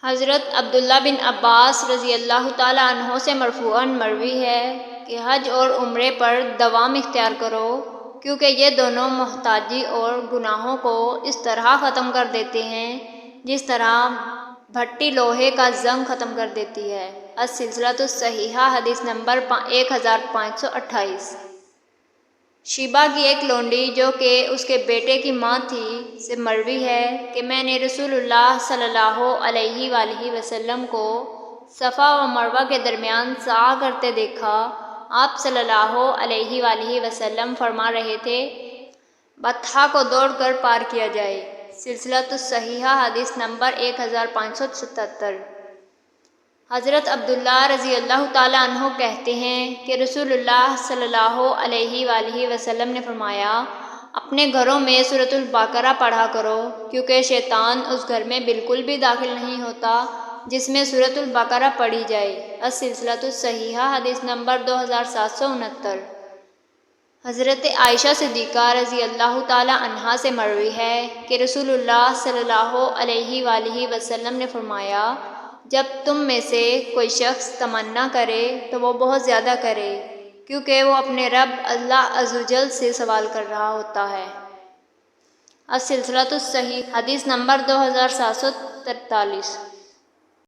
حضرت عبداللہ بن عباس رضی اللہ تعالیٰ عنہ سے مرفوعاً مروی ہے کہ حج اور عمرے پر دوام اختیار کرو، کیونکہ یہ دونوں محتاجی اور گناہوں کو اس طرح ختم کر دیتے ہیں جس طرح بھٹی لوہے کا زنگ ختم کر دیتی ہے۔ السلسلۃ الصحیحہ حدیث نمبر 1528۔ شیبہ کی ایک لونڈی جو کہ اس کے بیٹے کی ماں تھی سے مروی ہے کہ میں نے رسول اللہ صلی اللہ علیہ وآلہ وسلم کو صفا و مروہ کے درمیان سعی کرتے دیکھا۔ آپ صلی اللہ علیہ وآلہ وسلم فرما رہے تھے، بطحا کو دوڑ کر پار کیا جائے۔ سلسلۃ الصحیحہ حدیث نمبر 1577۔ حضرت عبداللہ رضی اللہ تعالیٰ عنہ کہتے ہیں کہ رسول اللہ صلی اللہ علیہ وآلہ وسلم نے فرمایا، اپنے گھروں میں سورۃ البقرہ پڑھا کرو، کیونکہ شیطان اس گھر میں بالکل بھی داخل نہیں ہوتا جس میں سورۃ البقرہ پڑھی جائے۔ السلسلۃ الصحیحہ حدیث نمبر 2769۔ حضرت عائشہ صدیقہ رضی اللہ تعالیٰ عنہا سے مروی ہے کہ رسول اللہ صلی اللہ علیہ وآلہ وسلم نے فرمایا، جب تم میں سے کوئی شخص تمنا کرے تو وہ بہت زیادہ کرے، کیونکہ وہ اپنے رب اللہ عز و جل سے سوال کر رہا ہوتا ہے۔ السلسلۃ الصحیحہ حدیث نمبر 2743۔